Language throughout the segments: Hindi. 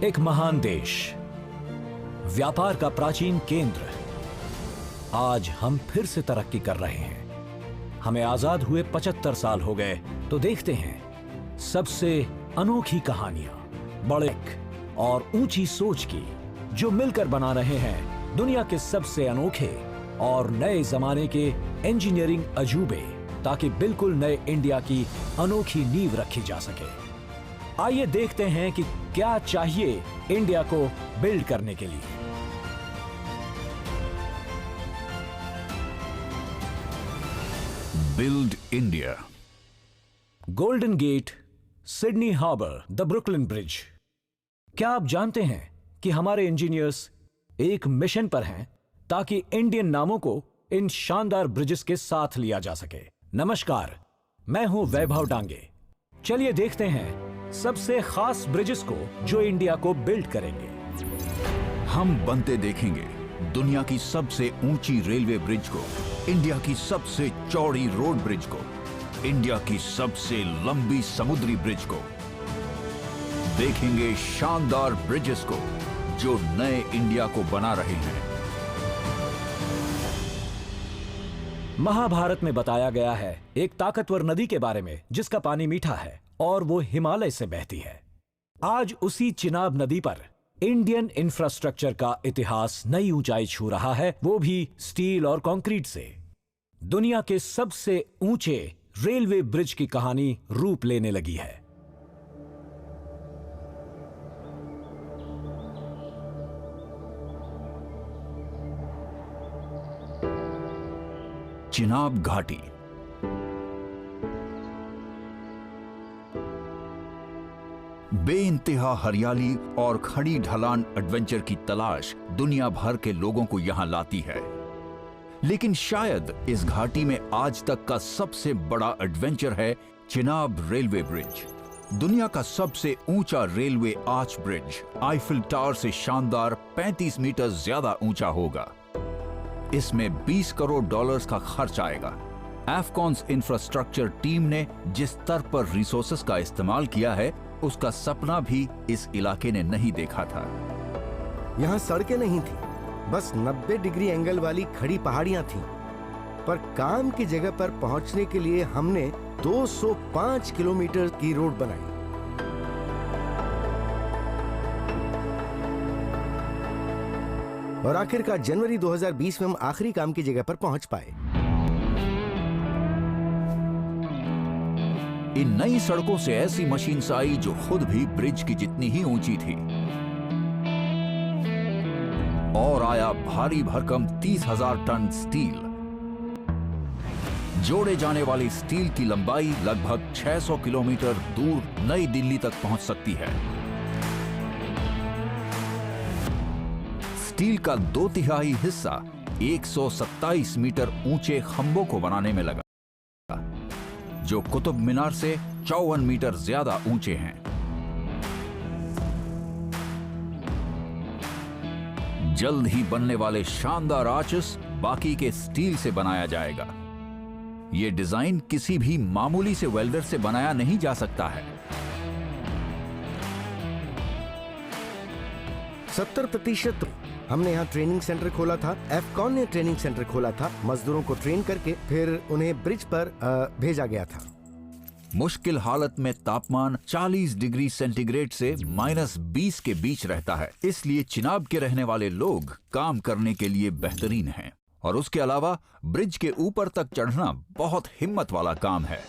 एक महान देश, व्यापार का प्राचीन केंद्र, आज हम फिर से तरक्की कर रहे हैं। हमें आजाद हुए 75 साल हो गए, तो देखते हैं सबसे अनोखी कहानियां, बड़े और ऊंची सोच की, जो मिलकर बना रहे हैं दुनिया के सबसे अनोखे और नए जमाने के इंजीनियरिंग अजूबे, ताकि बिल्कुल नए इंडिया की अनोखी नींव रखी जा सके। आइए देखते हैं कि क्या चाहिए इंडिया को बिल्ड करने के लिए। Build India. Golden gate, Sydney harbour, the Brooklyn bridge. क्या आप जानते हैं कि हमारे इंजीनियर्स एक मिशन पर हैं ताकि इंडियन नामों को इन शानदार ब्रिजेस के साथ लिया जा सके। नमस्कार, मैं हूं वैभव डांगे। चलिए देखते हैं सबसे खास ब्रिजेस को जो इंडिया को बिल्ड करेंगे। हम बनते देखेंगे दुनिया की सबसे ऊंची रेलवे ब्रिज को, इंडिया की सबसे चौड़ी रोड ब्रिज को, इंडिया की सबसे लंबी समुद्री ब्रिज को। देखेंगे शानदार ब्रिजेस को जो नए इंडिया को बना रहे हैं। महाभारत में बताया गया है एक ताकतवर नदी के बारे में जिसका पानी मीठा है और वो हिमालय से बहती है। आज उसी चिनाब नदी पर इंडियन इंफ्रास्ट्रक्चर का इतिहास नई ऊंचाई छू रहा है, वो भी स्टील और कंक्रीट से। दुनिया के सबसे ऊंचे रेलवे ब्रिज की कहानी रूप लेने लगी है। चिनाब घाटी। बेइंतहा हरियाली और खड़ी ढलान एडवेंचर की तलाश दुनिया भर के लोगों को यहां लाती है। लेकिन शायद इस घाटी में आज तक का सबसे बड़ा एडवेंचर है चिनाब रेलवे ब्रिज। दुनिया का सबसे ऊंचा railway arch bridge Eiffel tower से शानदार 35 मीटर ज्यादा ऊंचा होगा। इसमें $20 करोड़ का खर्च आएगा। एफकॉन्स इंफ्रास्ट्रक्चर टीम ने जिस स्तर पर रिसोर्सेस का इस्तेमाल किया है, उसका सपना भी इस इलाके ने नहीं देखा था। यहाँ सड़कें नहीं थी, बस 90 डिग्री एंगल वाली खड़ी पहाड़ियां थीं। पर काम की जगह पर पहुंचने के लिए हमने 205 किलोमीटर की रोड बनाई। और आखिरकार जनवरी 2020 में हम आखिरी काम की जगह पर पहुंच पाए। इन नई सड़कों से ऐसी मशीन्स आई जो खुद भी ब्रिज की जितनी ही ऊंची थी। और आया भारी भरकम 30,000 टन स्टील। जोड़े जाने वाली स्टील की लंबाई लगभग 600 किलोमीटर दूर नई दिल्ली तक पहुंच सकती है। स्टील का 2/3 हिस्सा 127 मीटर ऊंचे खंभों को बनाने में लगा, जो कुतुब मीनार से 54 मीटर ज्यादा ऊंचे हैं। जल्द ही बनने वाले शानदार आर्चेस बाकी के स्टील से बनाया जाएगा। यह डिजाइन किसी भी मामूली से वेल्डर से बनाया नहीं जा सकता है। 70% हमने यहाँ ट्रेनिंग सेंटर खोला था। एफकॉन ने ट्रेनिंग सेंटर खोला था। मजदूरों को ट्रेन करके फिर उन्हें ब्रिज पर भेजा गया था। मुश्किल हालत में तापमान 40 डिग्री सेंटीग्रेड से -20 के बीच रहता है, इसलिए चिनाब के रहने वाले लोग काम करने के लिए बेहतरीन हैं। और उसके अलावा ब्रिज के ऊपर तक चढ़ना बहुत हिम्मत वाला काम है।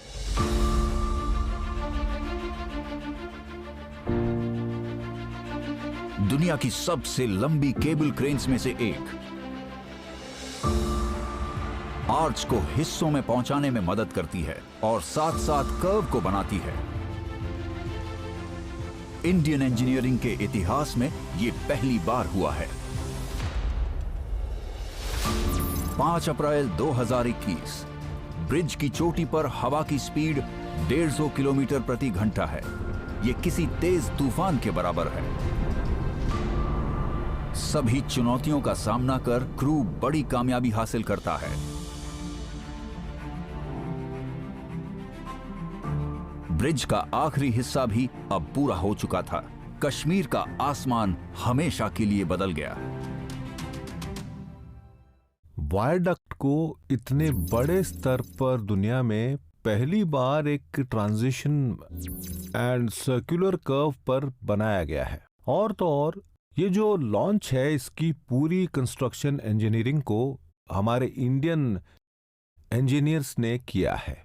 दुनिया की सबसे लंबी केबल क्रेन्स में से एक आर्च को हिस्सों में पहुंचाने में मदद करती है और साथ साथ कर्व को बनाती है। इंडियन इंजीनियरिंग के इतिहास में यह पहली बार हुआ है। 5 अप्रैल 2021 ब्रिज की चोटी पर हवा की स्पीड 150 किलोमीटर प्रति घंटा है। यह किसी तेज तूफान के बराबर है। सभी चुनौतियों का सामना कर क्रू बड़ी कामयाबी हासिल करता है। ब्रिज का आखिरी हिस्सा भी अब पूरा हो चुका था। कश्मीर का आसमान हमेशा के लिए बदल गया। वायडक्ट को इतने बड़े स्तर पर दुनिया में पहली बार एक ट्रांजिशन एंड सर्कुलर कर्व पर बनाया गया है। और तो और ये जो लॉन्च है, इसकी पूरी कंस्ट्रक्शन इंजीनियरिंग को हमारे इंडियन इंजीनियर्स ने किया है।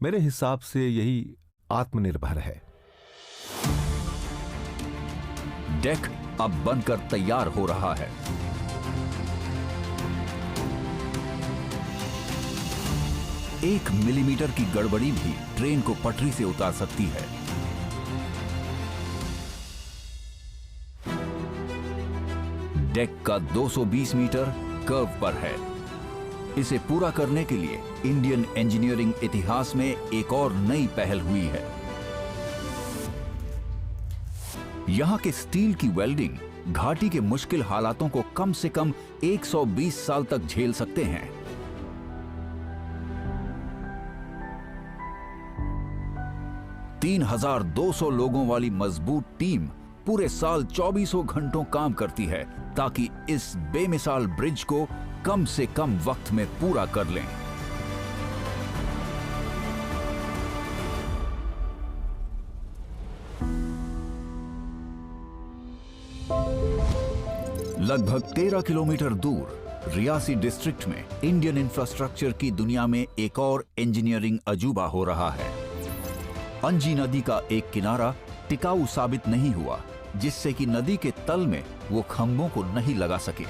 मेरे हिसाब से यही आत्मनिर्भर है। डेक अब बनकर तैयार हो रहा है। एक मिलीमीटर की गड़बड़ी भी ट्रेन को पटरी से उतार सकती है। डेक का 220 मीटर कर्व पर है। इसे पूरा करने के लिए इंडियन इंजीनियरिंग इतिहास में एक और नई पहल हुई है। यहां के स्टील की वेल्डिंग घाटी के मुश्किल हालातों को कम से कम 120 साल तक झेल सकते हैं। $3,200 लोगों वाली मजबूत टीम पूरे साल 24 घंटों काम करती है ताकि इस बेमिसाल ब्रिज को कम से कम वक्त में पूरा कर लें। लगभग 13 किलोमीटर दूर रियासी डिस्ट्रिक्ट में इंडियन इंफ्रास्ट्रक्चर की दुनिया में एक और इंजीनियरिंग अजूबा हो रहा है। अंजी नदी का एक किनारा टिकाऊ साबित नहीं हुआ, जिससे कि नदी के तल में वो खंभों को नहीं लगा सके,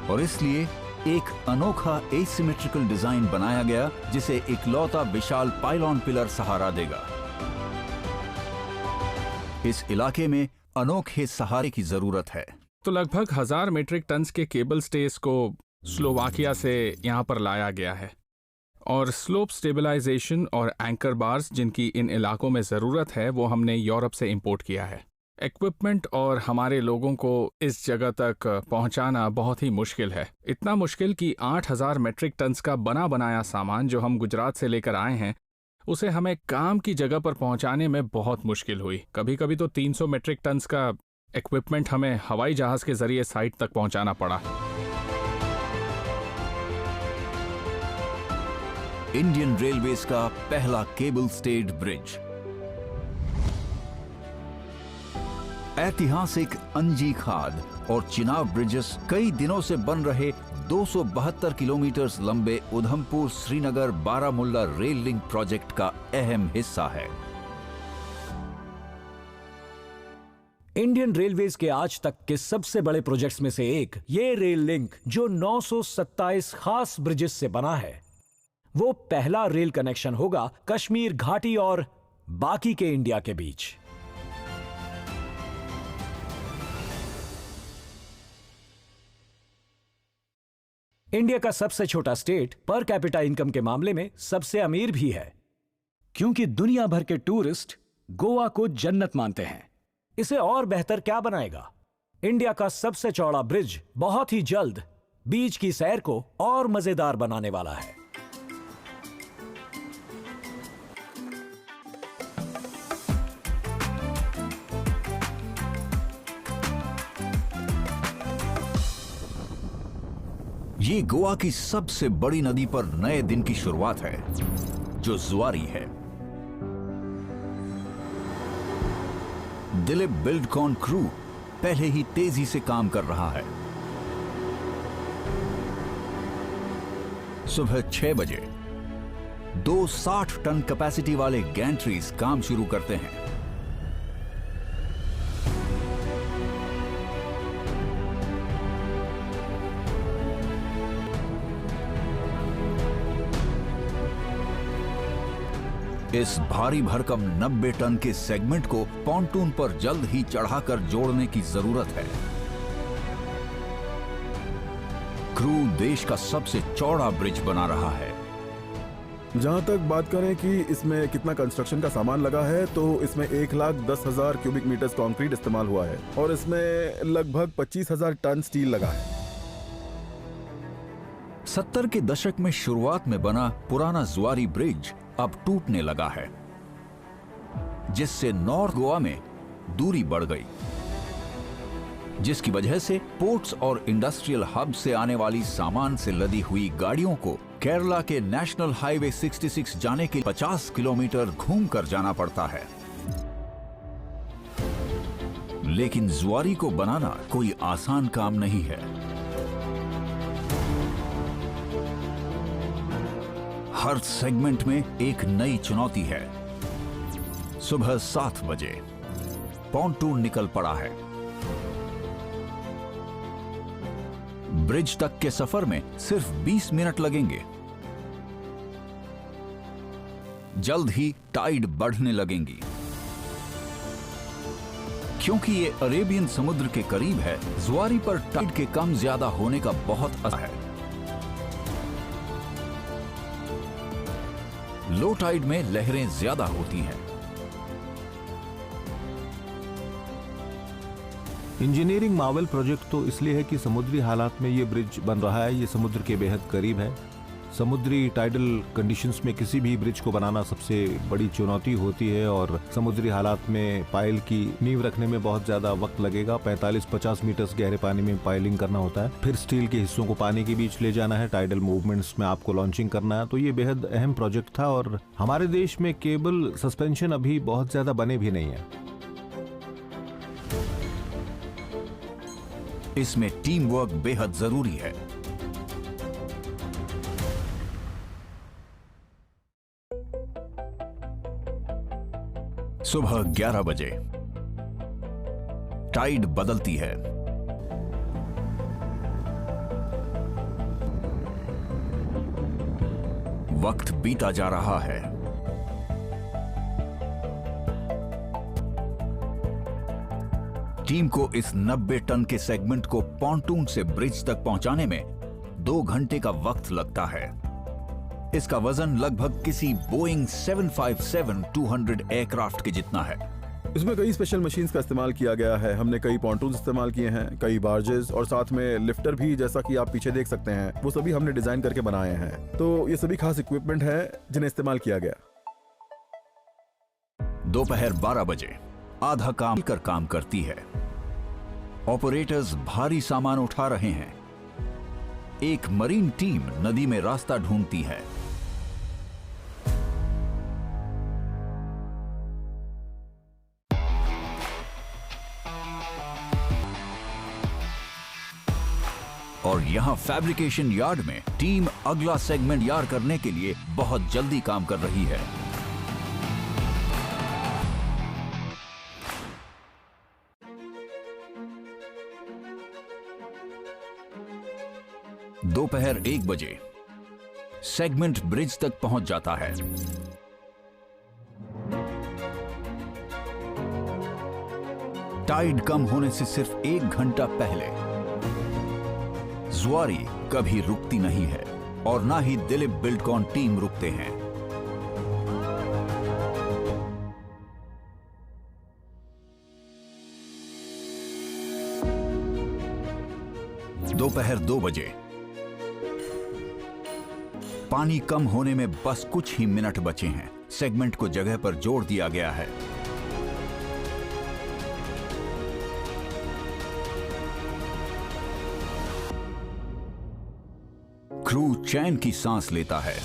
और इसलिए एक अनोखा एसिमेट्रिकल डिजाइन बनाया गया जिसे इकलौता विशाल पाइलॉन पिलर सहारा देगा। इस इलाके में अनोखे सहारे की जरूरत है। तो लगभग 1000 मीट्रिक टन के केबल स्टेज को स्लोवाकिया से यहाँ पर लाया गया है, और स्लोप स्टेबलाइजेशन और एंकर बार्स जिनकी इन इलाकों में ज़रूरत है वो हमने यूरोप से इंपोर्ट किया है। इक्विपमेंट और हमारे लोगों को इस जगह तक पहुंचाना बहुत ही मुश्किल है, इतना मुश्किल कि 8000 मीट्रिक टन का बना बनाया सामान जो हम गुजरात से लेकर आए हैं उसे हमें काम की जगह पर पहुंचाने में बहुत मुश्किल हुई। कभी कभी तो 300 मीट्रिक टन का इक्विपमेंट हमें हवाई जहाज के जरिए साइट तक पहुंचाना पड़ा। इंडियन रेलवेज का पहला केबल स्टेड ब्रिज। ऐतिहासिक अंजी खाद और चिनाब ब्रिजेस कई दिनों से बन रहे 272 किलोमीटर लंबे Udhampur Srinagar Baramulla rail link project का अहम हिस्सा है। इंडियन रेलवेज के आज तक के सबसे बड़े प्रोजेक्ट्स में से एक ये रेल लिंक जो 927 खास ब्रिजेस से बना है, वो पहला रेल कनेक्शन होगा कश्मीर घाटी और बाकी के इंडिया के बीच। इंडिया का सबसे छोटा स्टेट पर कैपिटा इनकम के मामले में सबसे अमीर भी है, क्योंकि दुनिया भर के टूरिस्ट गोवा को जन्नत मानते हैं। इसे और बेहतर क्या बनाएगा? इंडिया का सबसे चौड़ा ब्रिज बहुत ही जल्द बीच की सैर को और मजेदार बनाने वाला है। ये गोवा की सबसे बड़ी नदी पर नए दिन की शुरुआत है, जो जुआरी है। दिलीप बिल्डकॉन क्रू पहले ही तेजी से काम कर रहा है। सुबह 6 बजे 2 60 टन कैपेसिटी वाले गैंट्रीज काम शुरू करते हैं। इस भारी भरकम 90 टन के सेगमेंट को पॉन्टून पर जल्द ही चढ़ाकर जोड़ने की जरूरत है। क्रू देश का सबसे चौड़ा ब्रिज बना रहा है। जहां तक बात करें कि इसमें कितना कंस्ट्रक्शन का सामान लगा है, तो इसमें 1,10,000 क्यूबिक मीटर्स कंक्रीट इस्तेमाल हुआ है और इसमें लगभग 25,000 टन स्टील लगा है। 70 के दशक में शुरुआत में बना पुराना जुआरी ब्रिज अब टूटने लगा है। जिससे नॉर्थ गोवा में दूरी बढ़ गई, जिसकी वजह से पोर्ट्स और इंडस्ट्रियल हब से आने वाली सामान से लदी हुई गाड़ियों को केरला के नेशनल हाईवे 66 जाने के 50 किलोमीटर घूमकर जाना पड़ता है। लेकिन जुआरी को बनाना कोई आसान काम नहीं है। हर सेगमेंट में एक नई चुनौती है। सुबह 7 बजे पॉन्टून निकल पड़ा है। ब्रिज तक के सफर में सिर्फ 20 मिनट लगेंगे। जल्द ही टाइड बढ़ने लगेंगी। क्योंकि ये अरेबियन समुद्र के करीब है, जुआरी पर टाइड के कम ज्यादा होने का बहुत असर है। लो टाइड में लहरें ज्यादा होती हैं। इंजीनियरिंग मार्वल प्रोजेक्ट तो इसलिए है कि समुद्री हालात में ये ब्रिज बन रहा है। ये समुद्र के बेहद करीब है। समुद्री टाइडल कंडीशंस में किसी भी ब्रिज को बनाना सबसे बड़ी चुनौती होती है और समुद्री हालात में पाइल की नींव रखने में बहुत ज्यादा वक्त लगेगा। 45-50 मीटर गहरे पानी में पाइलिंग करना होता है, फिर स्टील के हिस्सों को पानी के बीच ले जाना है, टाइडल मूवमेंट्स में आपको लॉन्चिंग करना है। तो ये बेहद अहम प्रोजेक्ट था और हमारे देश में केबल सस्पेंशन अभी बहुत ज्यादा बने भी नहीं है। इसमें टीम वर्क बेहद जरूरी है। सुबह 11 बजे टाइड बदलती है। वक्त बीता जा रहा है। टीम को इस 90 टन के सेगमेंट को पॉन्टून से ब्रिज तक पहुंचाने में 2 घंटे का वक्त लगता है। इसका वजन लगभग किसी बोइंग 757-200 एयरक्राफ्ट के जितना है। इसमें कई स्पेशल मशीन्स का इस्तेमाल किया गया है। हमने कई पॉन्टून्स इस्तेमाल किए हैं, कई बार्जेस और साथ में लिफ्टर भी, जैसा कि आप पीछे देख सकते हैं। वो सभी हमने डिजाइन करके बनाए हैं। तो ये सभी खास इक्विपमेंट है जिन्हें इस्तेमाल किया गया। दोपहर 12 बजे आधा काम कर काम करती है। ऑपरेटर्स भारी सामान उठा रहे हैं। एक मरीन टीम नदी में रास्ता ढूंढती है। और यहां फैब्रिकेशन यार्ड में टीम अगला सेगमेंट यार्ड करने के लिए बहुत जल्दी काम कर रही है। दोपहर 1 बजे सेगमेंट ब्रिज तक पहुंच जाता है। टाइड कम होने से सिर्फ 1 घंटा पहले जुआरी कभी रुकती नहीं है और ना ही दिलीप बिल्डकॉन टीम रुकते हैं। दोपहर 2 बजे पानी कम होने में बस कुछ ही मिनट बचे हैं। सेगमेंट को जगह पर जोड़ दिया गया है। क्रू चैन की सांस लेता है।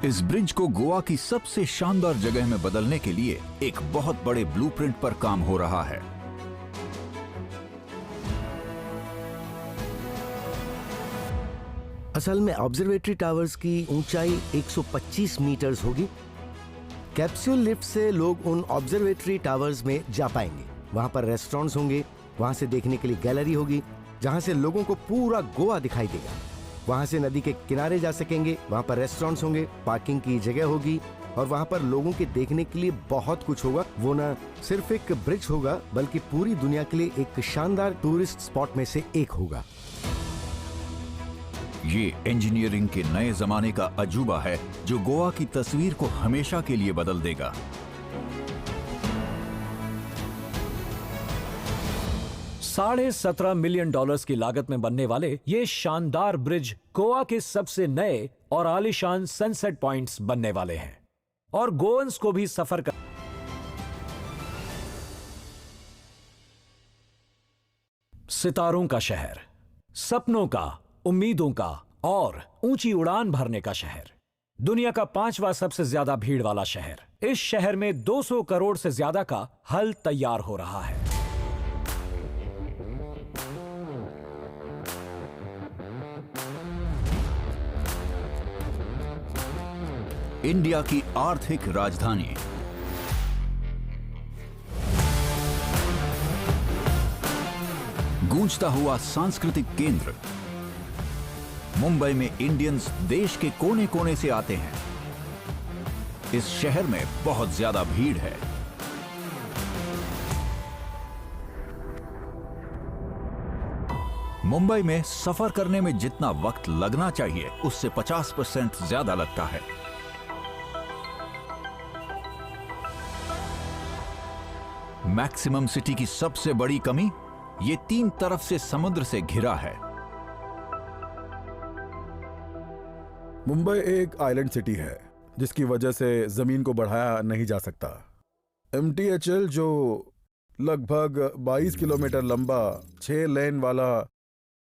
इस ब्रिज को गोवा की सबसे शानदार जगह में बदलने के लिए एक बहुत बड़े ब्लूप्रिंट पर काम हो रहा है। असल में ऑब्जर्वेटरी टावर्स की ऊंचाई 125 मीटर्स होगी। कैप्सूल लिफ्ट से लोग उन ऑब्जर्वेटरी टावर्स में जा पाएंगे। वहां पर रेस्टोरेंट्स होंगे, वहां से देखने के लिए गैलरी होगी जहां से लोगों को पूरा गोवा दिखाई देगा। वहां से नदी के किनारे जा सकेंगे, वहां पर रेस्टोरेंट्स होंगे, पार्किंग की जगह होगी और वहां पर लोगों के देखने के लिए बहुत कुछ होगा। वो ना सिर्फ एक ब्रिज होगा बल्कि पूरी दुनिया के लिए एक शानदार टूरिस्ट स्पॉट में से एक होगा। ये इंजीनियरिंग के नए जमाने का अजूबा है जो गोवा की तस्वीर को हमेशा के लिए बदल देगा। $17.5 मिलियन की लागत में बनने वाले ये शानदार ब्रिज गोवा के सबसे नए और आलीशान सनसेट पॉइंट्स बनने वाले हैं और गोवंस को भी सफर कर सितारों का शहर, सपनों का, उम्मीदों का और ऊंची उड़ान भरने का शहर, दुनिया का 5वां सबसे ज्यादा भीड़ वाला शहर। इस शहर में 200 करोड़ से ज्यादा का हल तैयार हो रहा है। इंडिया की आर्थिक राजधानी, गूंजता हुआ सांस्कृतिक केंद्र। मुंबई में इंडियंस देश के कोने कोने से आते हैं। इस शहर में बहुत ज्यादा भीड़ है। मुंबई में सफर करने में जितना वक्त लगना चाहिए उससे 50% ज्यादा लगता है। मैक्सिमम सिटी की सबसे बड़ी कमी, ये 3 तरफ से समुद्र से घिरा है। मुंबई एक आइलैंड सिटी है जिसकी वजह से जमीन को बढ़ाया नहीं जा सकता। MTHL जो लगभग 22 किलोमीटर लंबा 6 लेन वाला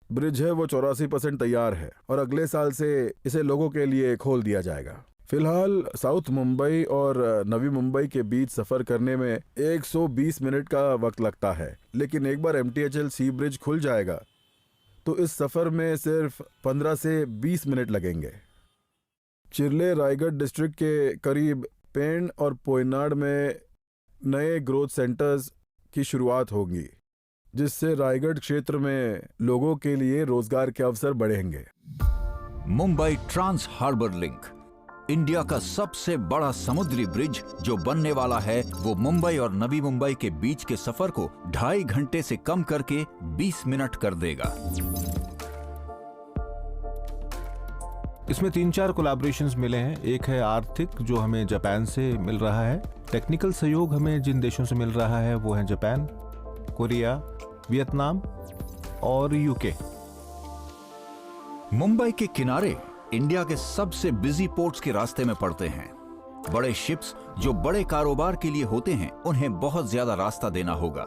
ब्रिज है वो 84% तैयार है और अगले साल से इसे लोगों के लिए खोल दिया जाएगा। फिलहाल साउथ मुंबई और नवी मुंबई के बीच सफर करने में 120 मिनट का वक्त लगता है, लेकिन एक बार MTHL सी ब्रिज खुल जाएगा तो इस सफर में सिर्फ 15 से 20 मिनट लगेंगे। चिरले रायगढ़ डिस्ट्रिक्ट के करीब पेण और पोयनाड में नए ग्रोथ सेंटर्स की शुरुआत होगी, जिससे रायगढ़ क्षेत्र में लोगों के लिए रोजगार के अवसर बढ़ेंगे। Mumbai trans harbour link, India का सबसे बड़ा समुद्री ब्रिज जो बनने वाला है, वो मुंबई और नवी मुंबई के बीच के सफर को 2.5 घंटे से कम करके 20 मिनट कर देगा। इसमें 3-4 कोलैबोरेशंस मिले हैं। एक है आर्थिक, जो हमें जापान से मिल रहा है। टेक्निकल सहयोग हमें जिन देशों से मिल रहा है वो है जापान, कोरिया, वियतनाम और यूके। मुंबई के किनारे इंडिया के सबसे बिजी पोर्ट्स के रास्ते में पड़ते हैं। बड़े शिप्स जो बड़े कारोबार के लिए होते हैं, उन्हें बहुत ज्यादा रास्ता देना होगा।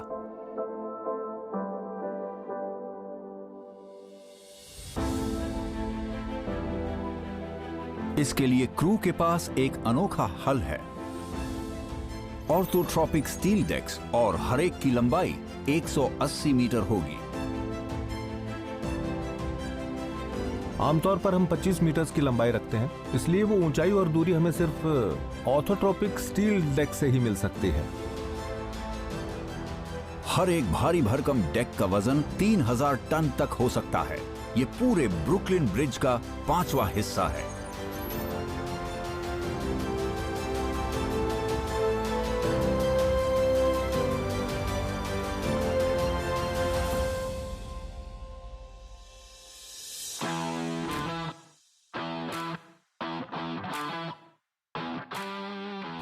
इसके लिए क्रू के पास एक अनोखा हल है। ऑर्थोट्रॉपिक स्टील डेक्स और हर एक की लंबाई 180 मीटर होगी। आमतौर पर हम 25 मीटर्स की लंबाई रखते हैं, इसलिए वो ऊंचाई और दूरी हमें सिर्फ ऑर्थोट्रॉपिक स्टील डेक से ही मिल सकती है। हर एक भारी भरकम डेक का वजन 3000 टन तक हो सकता है। ये पूरे ब्रुकलिन ब्रिज का 5वां हिस्सा है।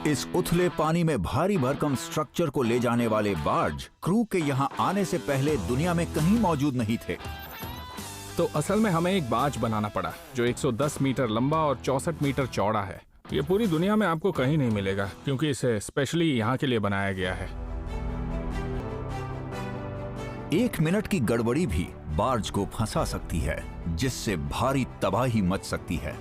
इस उथले पानी में भारी भरकम स्ट्रक्चर को ले जाने वाले बार्ज क्रू के यहाँ आने से पहले दुनिया में कहीं मौजूद नहीं थे। तो असल में हमें एक बाज बनाना पड़ा जो 110 मीटर लंबा और 64 मीटर चौड़ा है। ये पूरी दुनिया में आपको कहीं नहीं मिलेगा क्योंकि इसे स्पेशली यहाँ के लिए बनाया गया है। 1 मिनट की गड़बड़ी भी बार्ज को फंसा सकती है, जिससे भारी तबाही मच सकती है।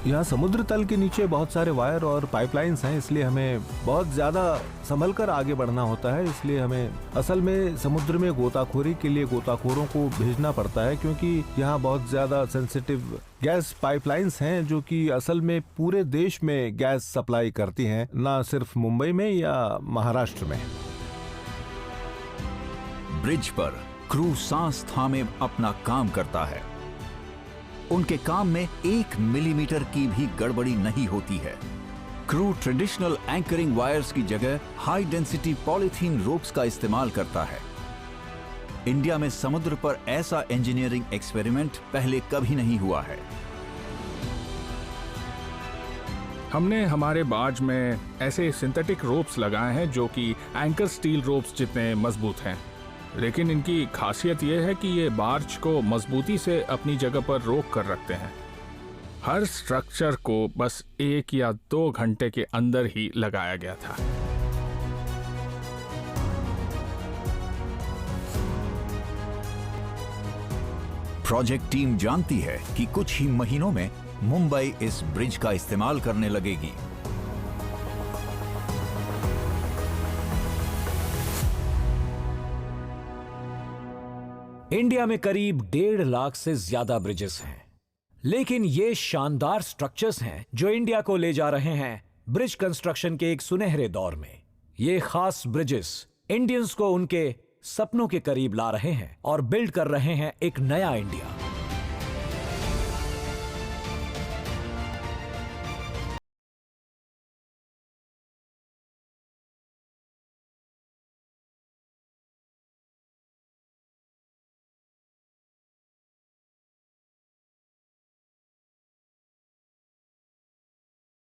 यहाँ समुद्र तल के नीचे बहुत सारे वायर और पाइपलाइंस हैं, इसलिए हमें बहुत ज़्यादा संभल कर आगे बढ़ना होता है। इसलिए हमें असल में समुद्र में गोताखोरी के लिए गोताखोरों को भेजना पड़ता है, क्योंकि यहाँ बहुत ज़्यादा सेंसिटिव गैस पाइपलाइंस हैं जो कि असल में पूरे देश में गैस सप्लाई करती हैं, ना सिर्फ मुंबई में या महाराष्ट्र में। ब्रिज पर क्रू सांस थामे अपना काम करता है। उनके काम में 1 मिलीमीटर की भी गड़बड़ी नहीं होती है। क्रू ट्रेडिशनल एंकरिंग वायर्स की जगह हाई डेंसिटी पॉलीथीन रोप्स का इस्तेमाल करता है। इंडिया में समुद्र पर ऐसा इंजीनियरिंग एक्सपेरिमेंट पहले कभी नहीं हुआ है। हमने हमारे बार्ज में ऐसे सिंथेटिक रोप्स लगाए हैं जो कि एंकर स्टील रोप्स जितने मजबूत हैं, लेकिन इनकी खासियत यह है कि ये बार्ज को मजबूती से अपनी जगह पर रोक कर रखते हैं। हर स्ट्रक्चर को बस 1 या 2 घंटे के अंदर ही लगाया गया था। प्रोजेक्ट टीम जानती है कि कुछ ही महीनों में मुंबई इस ब्रिज का इस्तेमाल करने लगेगी। इंडिया में करीब 1.5 लाख से ज्यादा ब्रिजेस हैं, लेकिन ये शानदार स्ट्रक्चर्स हैं जो इंडिया को ले जा रहे हैं ब्रिज कंस्ट्रक्शन के एक सुनहरे दौर में। ये खास ब्रिजेस इंडियंस को उनके सपनों के करीब ला रहे हैं और बिल्ड कर रहे हैं एक नया इंडिया।